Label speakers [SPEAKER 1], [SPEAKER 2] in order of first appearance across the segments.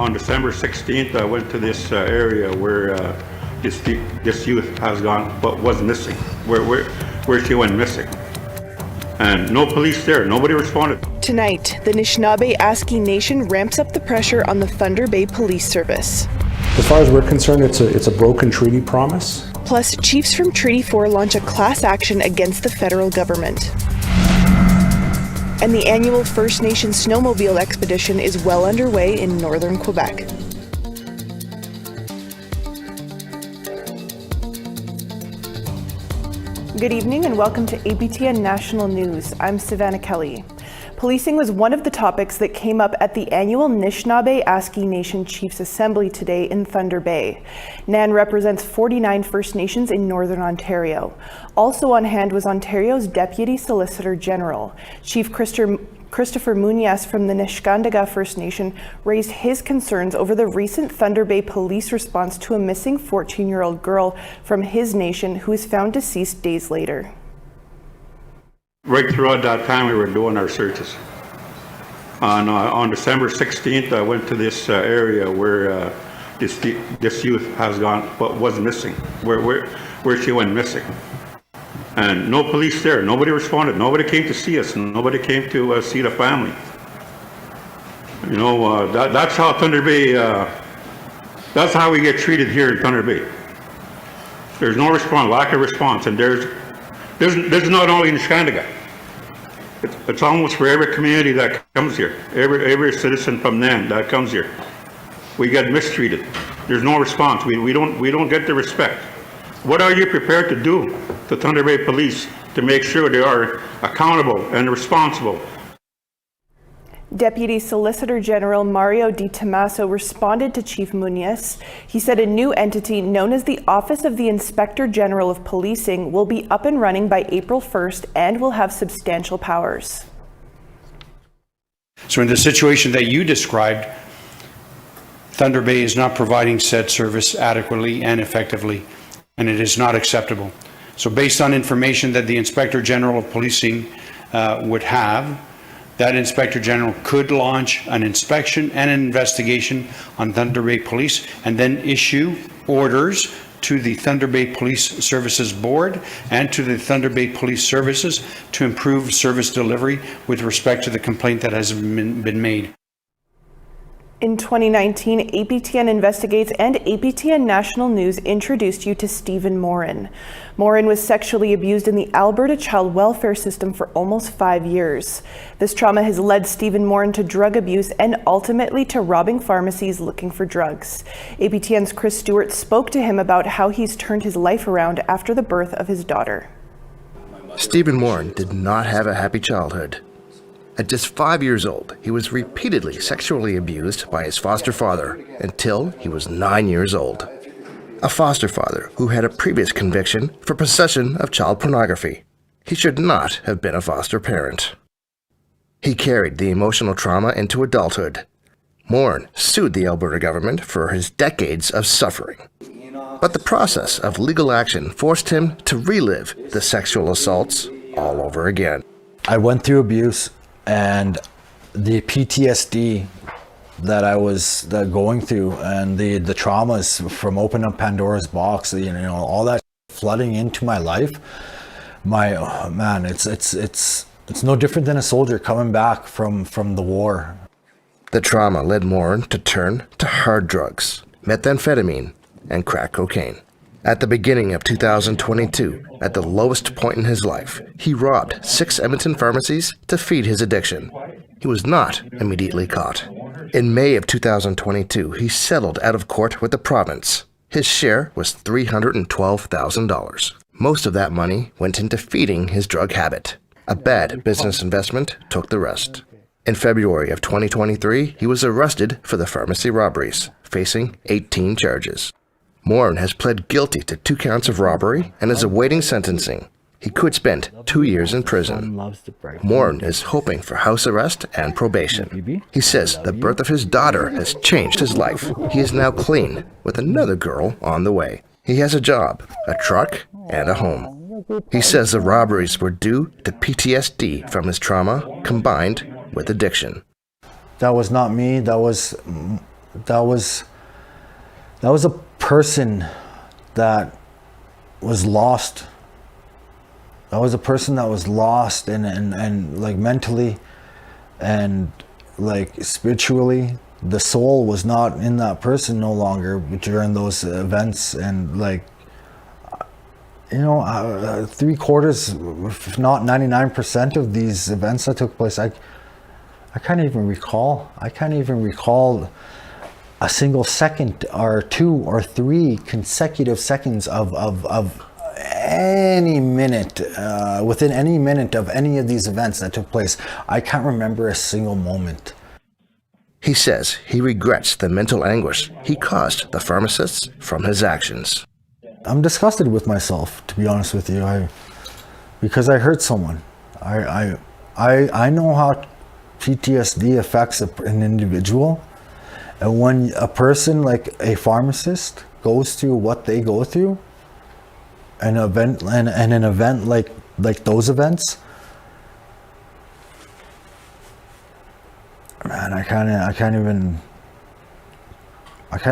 [SPEAKER 1] on December 16th, I went to this area where this youth has gone, but was missing, where she went missing. And no police there, nobody responded.
[SPEAKER 2] Tonight, the Nishnawbe Aski Nation ramps up the pressure on the Thunder Bay Police Service.
[SPEAKER 3] As far as we're concerned, it's a broken treaty promise.
[SPEAKER 2] Plus, chiefs from Treaty 4 launch a class action against the federal government. And the annual First Nation Snowmobile expedition is well underway in northern Quebec. Good evening and welcome to APTN National News. I'm Savannah Kelly. Policing was one of the topics that came up at the annual Nishnawbe Aski Nation Chiefs Assembly today in Thunder Bay. NAN represents 49 First Nations in Northern Ontario. Also on hand was Ontario's Deputy Solicitor General. Chief Christopher Munias from the Nishnawbe First Nation raised his concerns over the recent Thunder Bay police response to a missing 14-year-old girl from his nation who was found deceased days later.
[SPEAKER 1] Right throughout that time, we were doing our searches. On December 16th, I went to this area where this youth has gone, but was missing, where she went missing. And no police there, nobody responded, nobody came to see us, nobody came to see the family. You know, that's how Thunder Bay, that's how we get treated here in Thunder Bay. There's no response, lack of response, and there's not only in Nishnawbe. It's almost for every community that comes here, every citizen from NAN that comes here. We get mistreated. There's no response. We don't get the respect. What are you prepared to do to Thunder Bay Police to make sure they are accountable and responsible?
[SPEAKER 2] Deputy Solicitor General Mario Di Tommaso responded to Chief Munias. He said a new entity known as the Office of the Inspector General of Policing will be up and running by April 1st and will have substantial powers.
[SPEAKER 4] So in the situation that you described, Thunder Bay is not providing said service adequately and effectively, and it is not acceptable. So based on information that the Inspector General of Policing would have, that Inspector General could launch an inspection and an investigation on Thunder Bay Police and then issue orders to the Thunder Bay Police Services Board and to the Thunder Bay Police Services to improve service delivery with respect to the complaint that has been made.
[SPEAKER 2] In 2019, APTN Investigates and APTN National News introduced you to Stephen Moren. Moren was sexually abused in the Alberta child welfare system for almost 5 years. This trauma has led Stephen Moren to drug abuse and ultimately to robbing pharmacies looking for drugs. APTN's Chris Stewart spoke to him about how he's turned his life around after the birth of his daughter.
[SPEAKER 5] Stephen Moren did not have a happy childhood. At just 5 years old, he was repeatedly sexually abused by his foster father until he was 9 years old. A foster father who had a previous conviction for possession of child pornography. He should not have been a foster parent. He carried the emotional trauma into adulthood. Moren sued the Alberta government for his decades of suffering. But the process of legal action forced him to relive the sexual assaults all over again.
[SPEAKER 6] I went through abuse. And the PTSD that I was going through and the traumas from opening up Pandora's box, all that flooding into my life, it's no different than a soldier coming back from the war.
[SPEAKER 5] The trauma led Moren to turn to hard drugs, methamphetamine, and crack cocaine. At the beginning of 2022, at the lowest point in his life, he robbed 6 Edmonton pharmacies to feed his addiction. He was not immediately caught. In May of 2022, he settled out of court with the province. His share was $312,000. Most of that money went into feeding his drug habit. A bad business investment took the rest. In February of 2023, he was arrested for the pharmacy robberies, facing 18 charges. Moren has pled guilty to 2 counts of robbery and is awaiting sentencing. He could spend 2 years in prison. Moren is hoping for house arrest and probation. He says the birth of his daughter has changed his life. He is now clean, with another girl on the way. He has a job, a truck, and a home. He says the robberies were due to PTSD from his trauma combined with addiction.
[SPEAKER 6] That was not me. That was that was a person that was lost. That was a person that was lost and like mentally and like spiritually. The soul was not in that person no longer during those events. And like, you know, 3/4, if not 99% of these events that took place, I can't even recall. I can't even recall a single second or 2 or 3 consecutive seconds of any minute, within any minute of any of these events that took place. I can't remember a single moment.
[SPEAKER 5] He says he regrets the mental anguish he caused the pharmacists from his actions.
[SPEAKER 6] I'm disgusted with myself, to be honest with you, because I hurt someone. I know how PTSD affects an individual, and when a person like a pharmacist goes through what they go through, an event like those events, man, I can't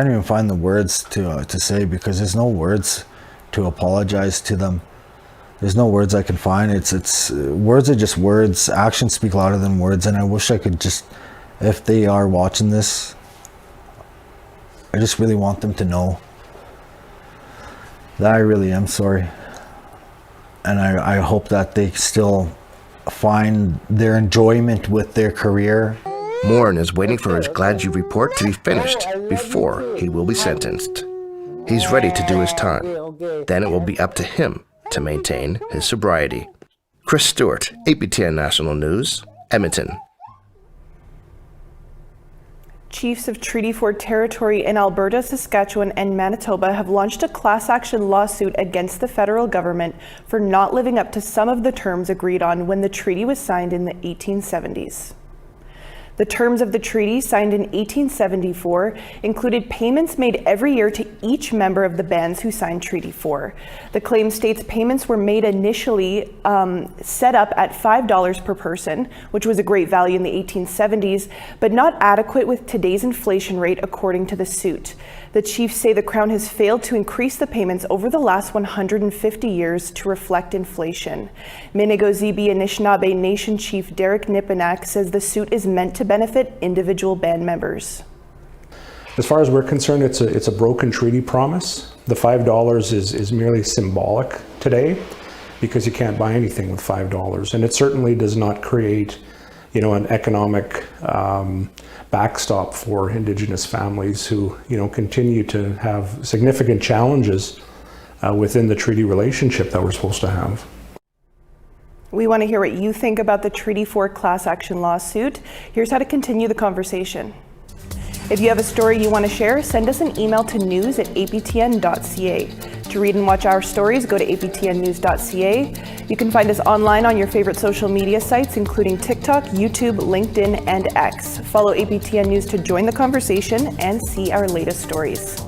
[SPEAKER 6] even find the words to say, because there's no words to apologize to them. There's no words I can find. It's words are just words. Actions speak louder than words, and I wish I could just, if they are watching this, I just really want them to know that I really am sorry. And I hope that they still find their enjoyment with their career.
[SPEAKER 5] Moren is waiting for his Glad You report to be finished before he will be sentenced. He's ready to do his time. Then it will be up to him to maintain his sobriety. Chris Stewart, APTN National News, Edmonton.
[SPEAKER 2] Chiefs of Treaty 4 territory in Alberta, Saskatchewan, and Manitoba have launched a class action lawsuit against the federal government for not living up to some of the terms agreed on when the treaty was signed in the 1870s. The terms of the treaty, signed in 1874, included payments made every year to each member of the bands who signed Treaty 4. The claim states payments were made initially set up at $5 per person, which was a great value in the 1870s, but not adequate with today's inflation rate, according to the suit. The chiefs say the Crown has failed to increase the payments over the last 150 years to reflect inflation. Nishnawbe Anishinaabe Nation Chief Derek Nipinak says the suit is meant to benefit individual band members.
[SPEAKER 3] As far as we're concerned, it's a broken treaty promise. The $5 is merely symbolic today, because you can't buy anything with $5, and it certainly does not create, an economic backstop for Indigenous families who, continue to have significant challenges within the treaty relationship that we're supposed to have.
[SPEAKER 2] We want to hear what you think about the Treaty 4 class action lawsuit. Here's how to continue the conversation. If you have a story you want to share, send us an email to news@aptn.ca. To read and watch our stories, go to aptnnews.ca. You can find us online on your favorite social media sites, including TikTok, YouTube, LinkedIn, and X. Follow APTN News to join the conversation and see our latest stories.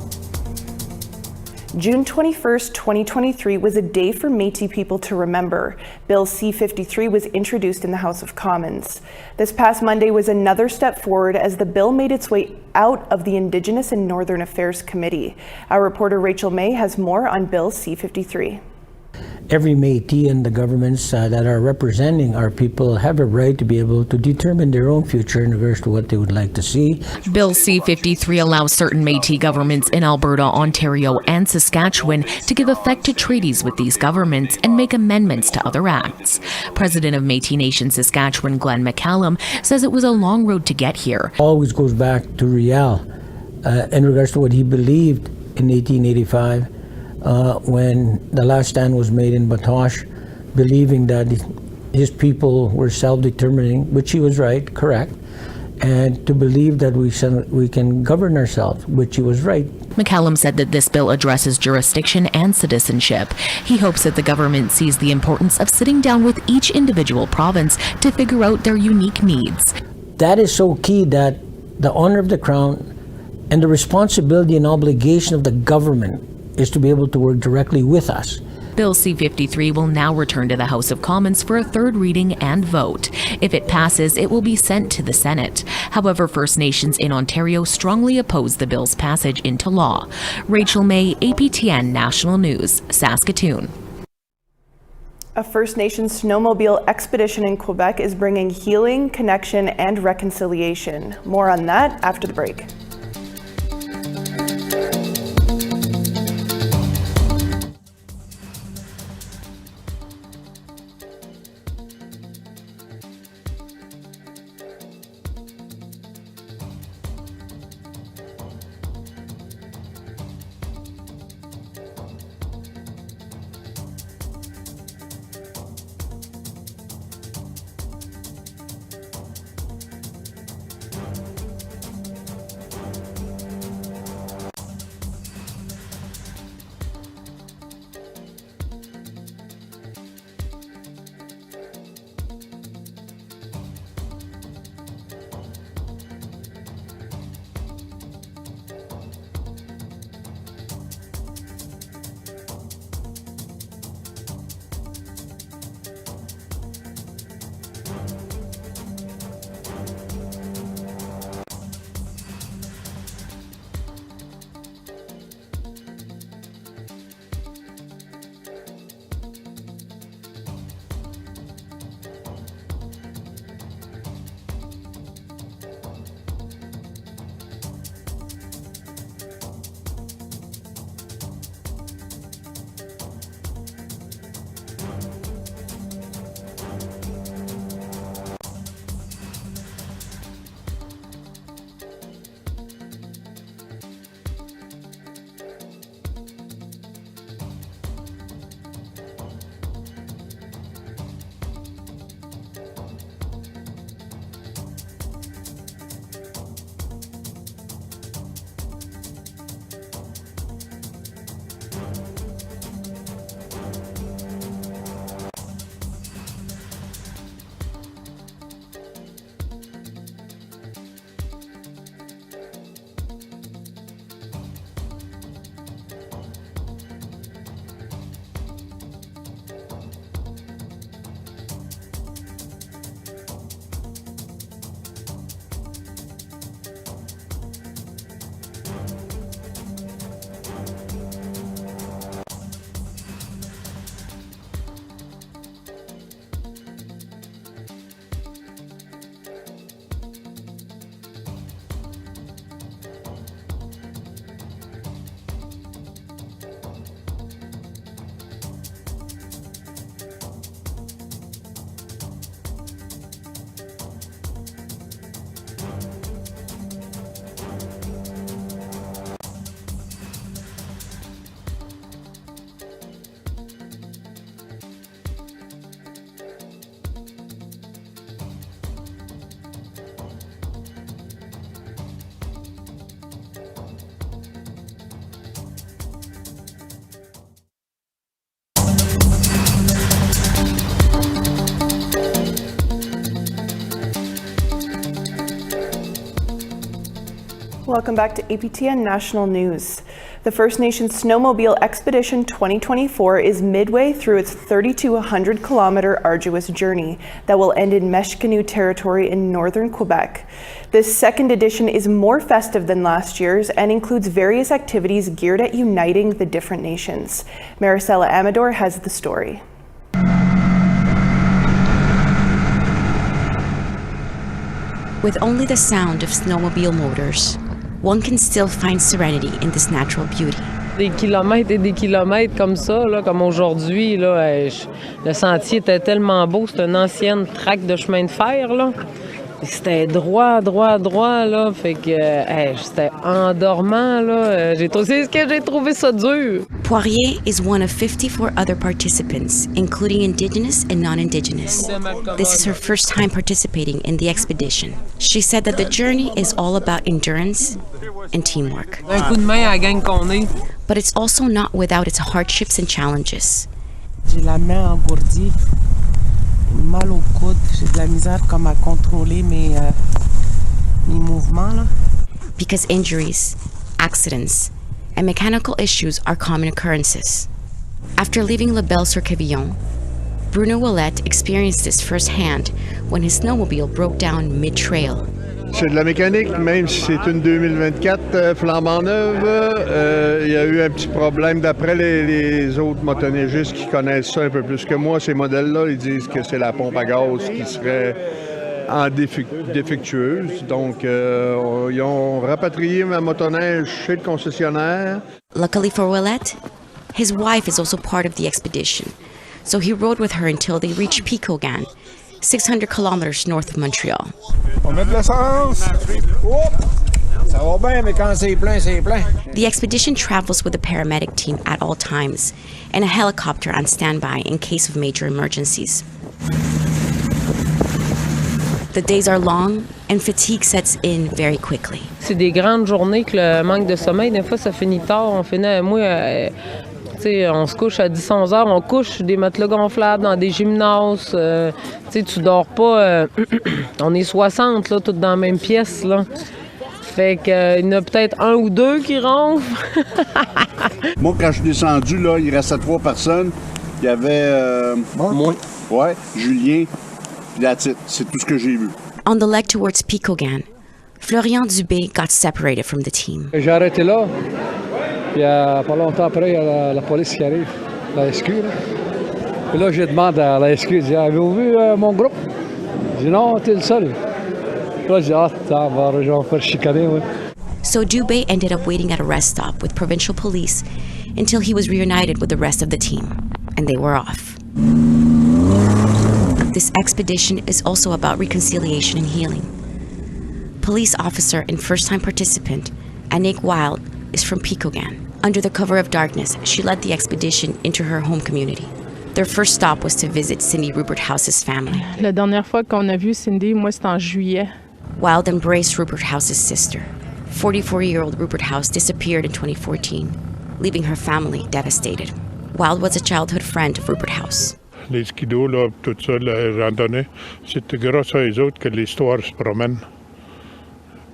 [SPEAKER 2] June 21st, 2023 was a day for Métis people to remember. Bill C-53 was introduced in the House of Commons. This past Monday was another step forward as the bill made its way out of the Indigenous and Northern Affairs Committee. Our reporter Rachel May has more on Bill C-53.
[SPEAKER 7] Every Métis and the governments that are representing our people have a right to be able to determine their own future in regards to what they would like to see.
[SPEAKER 8] Bill C-53 allows certain Métis governments in Alberta, Ontario, and Saskatchewan to give effect to treaties with these governments and make amendments to other acts. President of Métis Nation Saskatchewan, Glenn McCallum, says it was a long road to get here.
[SPEAKER 7] Always goes back to Riel in regards to what he believed in 1885. When the last stand was made in Batoche, believing that his people were self-determining, which he was right, correct, and to believe that we can govern ourselves, which he was right.
[SPEAKER 8] McCallum said that this bill addresses jurisdiction and citizenship. He hopes that the government sees the importance of sitting down with each individual province to figure out their unique needs.
[SPEAKER 7] That is so key, that the honor of the Crown and the responsibility and obligation of the government is to be able to work directly with us
[SPEAKER 8] Bill C-53 will now return to the House of Commons for a third reading and vote. If it passes, it will be sent to the Senate. However, First Nations in Ontario strongly oppose the bill's passage into law. Rachel May, APTN National News, Saskatoon.
[SPEAKER 2] A First Nations snowmobile expedition in Quebec is bringing healing, connection, and reconciliation. More on that after the break. Welcome back to APTN National News. The First Nations Snowmobile Expedition 2024 is midway through its 3,200-kilometer arduous journey that will end in Meshcanoe territory in northern Quebec. This second edition is more festive than last year's and includes various activities geared at uniting the different nations. Maricela Amador has the story.
[SPEAKER 9] With only the sound of snowmobile motors, one can still find serenity in this natural beauty.
[SPEAKER 10] Des kilomètres et des kilomètres comme ça, là, comme aujourd'hui, là, le sentier était tellement beau, c'est une ancienne traque de chemin de fer, là. C'était droit, là, fait que j'étais endormant, là. C'est ce que j'ai trouvé ça dur.
[SPEAKER 9] Poirier is one of 54 other participants, including Indigenous and non-Indigenous. This is her first time participating in the expedition. She said that the journey is all about endurance and teamwork.
[SPEAKER 10] Un coup de main à la gang qu'on est.
[SPEAKER 9] But it's also not without its hardships and challenges.
[SPEAKER 11] J'ai la main engourdie. Mal au coude, j'ai de la misère comme à contrôler mes mouvements là.
[SPEAKER 9] Because injuries, accidents, and mechanical issues are common occurrences. After leaving La Belle-sur-Quevillon, Bruno Ouellette experienced this firsthand when his snowmobile broke down mid-trail.
[SPEAKER 12] C'est de la mécanique, même si c'est une 2024 flambant neuve. Il y a eu un petit problème. D'après les autres motoneigistes qui connaissent ça un peu plus que moi, ces modèles-là, ils disent que c'est la pompe à gaz qui serait défectueuse. Donc, ils ont rapatrié ma motoneige chez le concessionnaire.
[SPEAKER 9] Luckily for Ouellette, his wife is also part of the expedition, so he rode with her until they reached Picogan, 600 kilometers north of Montreal.
[SPEAKER 13] On met de l'essence. Ça va bien, mais quand c'est plein, c'est plein.
[SPEAKER 9] The expedition travels with a paramedic team at all times and a helicopter on standby in case of major emergencies. The days are long and fatigue sets in very quickly.
[SPEAKER 10] C'est des grandes journées que le manque de sommeil, des fois, ça finit tard. On finit, on se couche à 10-11 heures, on couche des matelas gonflables dans des gymnases. Tu dors pas. On est 60, là, toutes dans la même pièce, là. Fait qu'il y en a peut-être un ou deux qui ronflent.
[SPEAKER 14] Moi, quand je suis descendu, là, il restait 3 personnes. Il y avait moi, ouais, Julien, puis la titre. C'est tout ce que j'ai vu.
[SPEAKER 9] On the leg towards Picogan, Florian Dubé got separated from the team.
[SPEAKER 15] J'ai arrêté là. Puis pas longtemps après, il y a la police qui arrive, la SQ. Là. Puis là, je demande à la SQ, je dis, avez-vous vu mon groupe? Je dis, non, t'es le seul. Puis là, je dis, je vais me faire chicaner, ouais.
[SPEAKER 9] So Dubé ended up waiting at a rest stop with provincial police until he was reunited with the rest of the team, and they were off. This expedition is also about reconciliation and healing. Police officer and first-time participant, Anik Wild, is from Picogan. Under the cover of darkness, she led the expedition into her home community. Their first stop was to visit Cindy Rupert House's family.
[SPEAKER 16] La dernière fois qu'on a vu Cindy, moi, c'était en juillet.
[SPEAKER 9] Wild embraced Rupert House's sister. 44-year-old Rupert House disappeared in 2014, leaving her family devastated. Wild was a childhood friend of Rupert House.
[SPEAKER 17] Les skidos, là, tout ça, la randonnée, c'est grâce à eux autres que l'histoire se promène.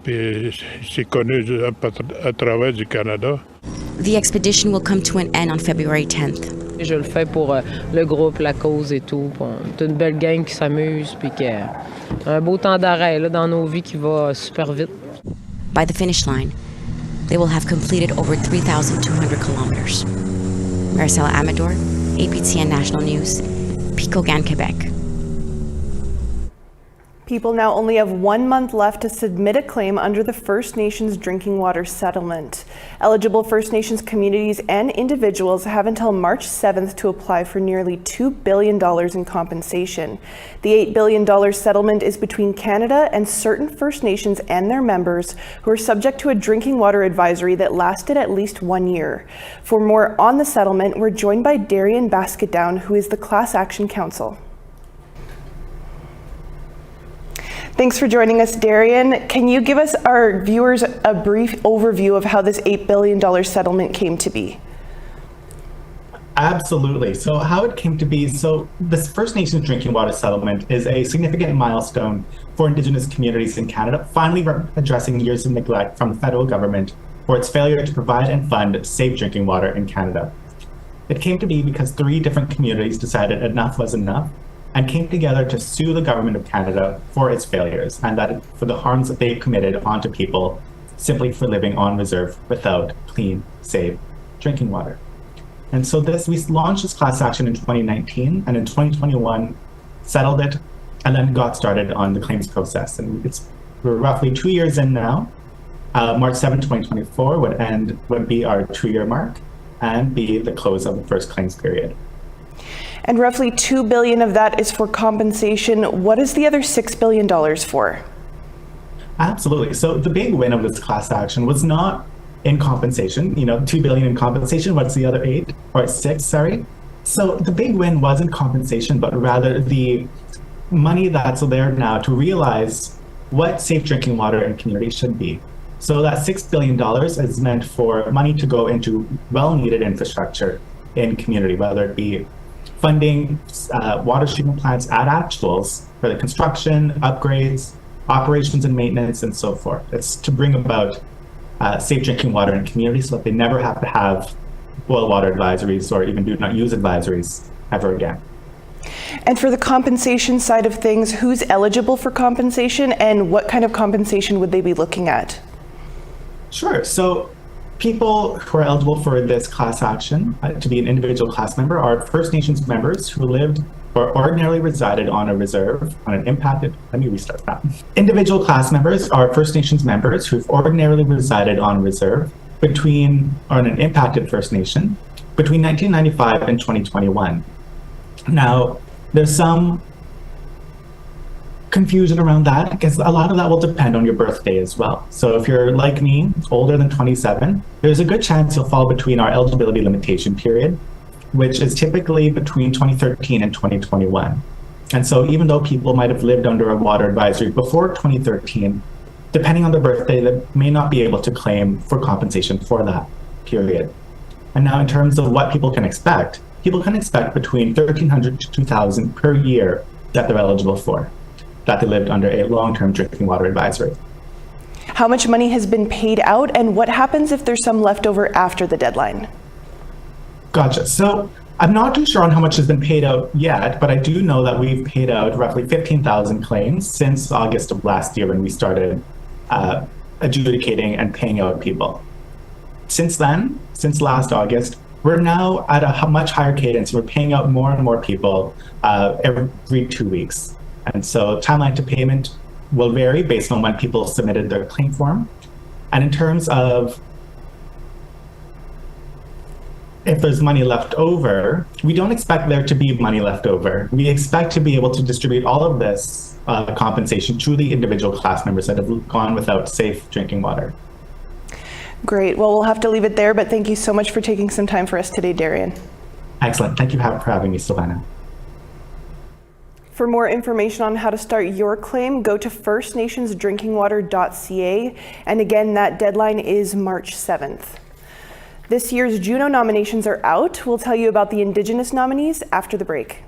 [SPEAKER 17] Puis c'est connu à travers du Canada.
[SPEAKER 9] The expedition will come to an end on February 10th.
[SPEAKER 10] Je le fais pour le groupe, la cause et tout. C'est une belle gang qui s'amuse, puis un beau temps d'arrêt là, dans nos vies qui va super vite.
[SPEAKER 9] By the finish line, they will have completed over 3,200 kilometers. Maricela Amador, APTN National News, Picogan, Quebec.
[SPEAKER 2] People now only have 1 month left to submit a claim under the First Nations Drinking Water Settlement. Eligible First Nations communities and individuals have until March 7th to apply for nearly $2 billion in compensation. The $8 billion settlement is between Canada and certain First Nations and their members who are subject to a drinking water advisory that lasted at least 1 year. For more on the settlement, we're joined by Darian Basketdown, who is the Class Action Counsel. Thanks for joining us, Darian. Can you give us, our viewers, a brief overview of how this $8 billion settlement came to be?
[SPEAKER 18] Absolutely. So how it came to be, so this First Nations Drinking Water Settlement is a significant milestone for Indigenous communities in Canada, finally addressing years of neglect from the federal government for its failure to provide and fund safe drinking water in Canada. It came to be because 3 different communities decided enough was enough and came together to sue the government of Canada for its failures and that for the harms that they've committed onto people simply for living on reserve without clean, safe drinking water. And so we launched this class action in 2019 and in 2021 settled it and then got started on the claims process. And we're roughly 2 years in now. March 7, 2024 would be our 2-year mark and be the close of the first claims period.
[SPEAKER 2] And roughly $2 billion of that is for compensation. What is the other $6 billion for?
[SPEAKER 18] Absolutely. So the big win of this class action was not in compensation, $2 billion in compensation. What's the other 8 or 6, sorry. So the big win wasn't compensation, but rather the money that's there now to realize what safe drinking water in communities should be. So that $6 billion is meant for money to go into well-needed infrastructure in community, whether it be funding water treatment plants at actuals for the construction, upgrades, operations and maintenance, and so forth. It's to bring about safe drinking water in communities so that they never have to have boil water advisories or even do not use advisories ever again.
[SPEAKER 2] And for the compensation side of things, who's eligible for compensation and what kind of compensation would they be looking at?
[SPEAKER 18] Sure. So people who are eligible for this class action to be an individual class member are First Nations members who lived or ordinarily resided on a reserve on an impacted, let me restart that. Individual class members are First Nations members who've ordinarily resided on a reserve on an impacted First Nation between 1995 and 2021. Now, there's some confusion around that because a lot of that will depend on your birthday as well. So if you're like me, older than 27, there's a good chance you'll fall between our eligibility limitation period, which is typically between 2013 and 2021. And so even though people might have lived under a water advisory before 2013, depending on their birthday, they may not be able to claim for compensation for that period. And now in terms of what people can expect between $1,300 to $2,000 per year that they're eligible for, that they lived under a long-term drinking water advisory.
[SPEAKER 2] How much money has been paid out and what happens if there's some left over after the deadline?
[SPEAKER 18] Gotcha. So I'm not too sure on how much has been paid out yet, but I do know that we've paid out roughly 15,000 claims since August of last year when we started adjudicating and paying out people. Since then, since last August, we're now at a much higher cadence. We're paying out more and more people every 2 weeks. And so timeline to payment will vary based on when people submitted their claim form. And in terms of if there's money left over, we don't expect there to be money left over. We expect to be able to distribute all of this compensation to the individual class members that have gone without safe drinking water.
[SPEAKER 2] Great. Well, we'll have to leave it there, but thank you so much for taking some time for us today, Darian.
[SPEAKER 18] Excellent. Thank you for having me, Silvana.
[SPEAKER 2] For more information on how to start your claim, go to firstnationsdrinkingwater.ca. And again, that deadline is March 7th. This year's Juno nominations are out. We'll tell you about the Indigenous nominees after the break.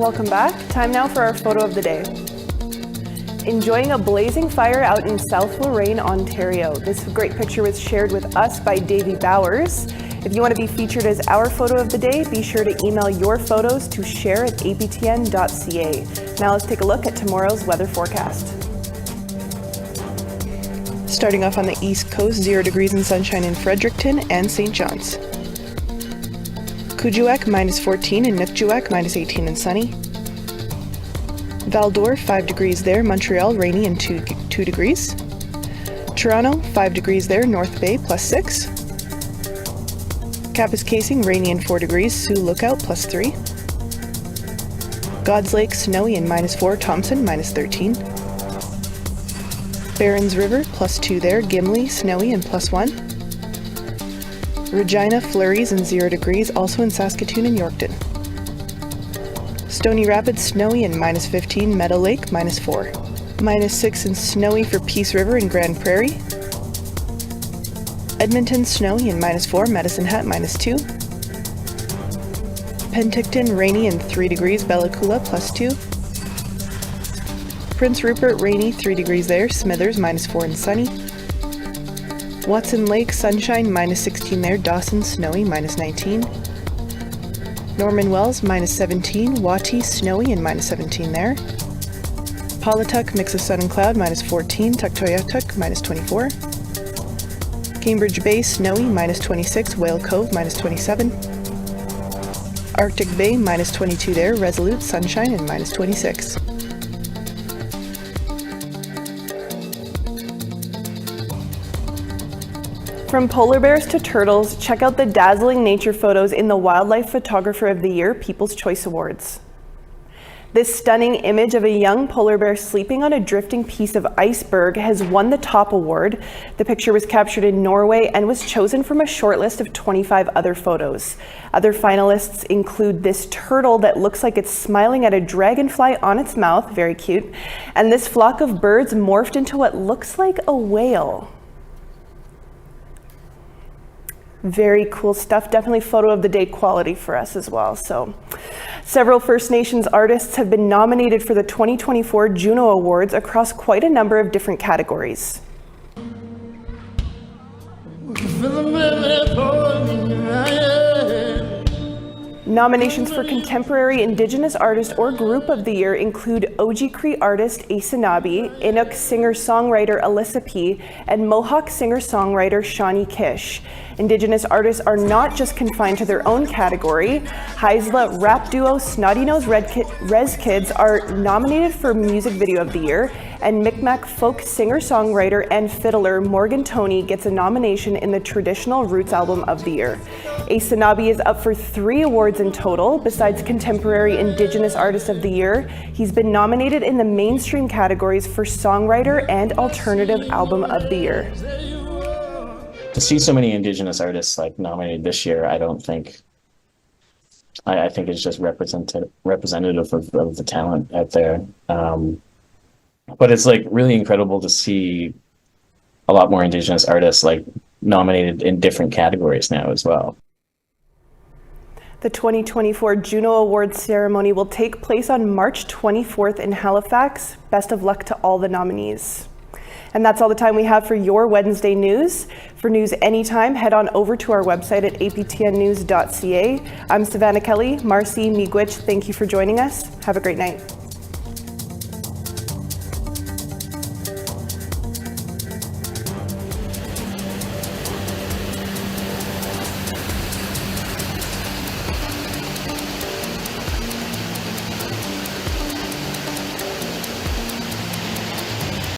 [SPEAKER 2] Welcome back. Time now for our photo of the day. Enjoying a blazing fire out in South Lorraine, Ontario. This great picture was shared with us by Davey Bowers. If you want to be featured as our photo of the day, be sure to email your photos to share@aptn.ca. Now let's take a look at tomorrow's weather forecast. Starting off on the East Coast, 0 degrees and sunshine in Fredericton and St. John's. Kuujjuaq -14 and Nukjuaq -18 and sunny. Val-d'Or 5 degrees there, Montreal rainy and 2 degrees. Toronto 5 degrees there, North Bay +6. Kapuskasing rainy and 4 degrees, Sioux Lookout +3. God's Lake snowy and -4, Thompson -13. Barons River +2 there, Gimli snowy and +1. Regina flurries and 0 degrees, also in Saskatoon and Yorkton. Stony Rapids snowy and -15, Meadow Lake -4. -6 and snowy for Peace River and Grand Prairie. Edmonton snowy and -4, Medicine Hat -2. Penticton rainy and 3 degrees, Bella Coola +2. Prince Rupert rainy 3 degrees there, Smithers -4 and sunny. Watson Lake sunshine -16 there, Dawson snowy -19. Norman Wells -17, Wati snowy and -17 there. Paulatuk mix of sun and cloud -14, Tuktoyaktuk -24. Cambridge Bay snowy -26, Whale Cove -27. Arctic Bay -22 there, Resolute sunshine and -26. From polar bears to turtles, check out the dazzling nature photos in the Wildlife Photographer of the Year People's Choice Awards. This stunning image of a young polar bear sleeping on a drifting piece of iceberg has won the top award. The picture was captured in Norway and was chosen from a short list of 25 other photos. Other finalists include this turtle that looks like it's smiling at a dragonfly on its mouth, very cute, and this flock of birds morphed into what looks like a whale. Very cool stuff, definitely photo of the day quality for us as well. So, several First Nations artists have been nominated for the 2024 Juno Awards across quite a number of different categories. Nominations for Contemporary Indigenous Artist or Group of the Year include Oji-Cree artist Nishnawbe, Inuk singer-songwriter Alyssa P., and Mohawk singer-songwriter Shawnee Kish. Indigenous artists are not just confined to their own category. Haisla rap duo Snotty Nose Rez Kids are nominated for Music Video of the Year, and Micmac folk singer-songwriter and fiddler Morgan Toney gets a nomination in the Traditional Roots Album of the Year. Nishnawbe is up for 3 awards in total. Besides Contemporary Indigenous Artist of the Year, he's been nominated in the mainstream categories for Songwriter and Alternative Album of the Year.
[SPEAKER 19] To see so many Indigenous artists like nominated this year, I think it's just representative of the talent out there. But it's like really incredible to see a lot more Indigenous artists like nominated in different categories now as well.
[SPEAKER 2] The 2024 Juno Awards ceremony will take place on March 24th in Halifax. Best of luck to all the nominees. And that's all the time we have for your Wednesday news. For news anytime, head on over to our website at aptnnews.ca. I'm Savannah Kelly. Marcy Miigwech, thank you for joining us. Have a great night.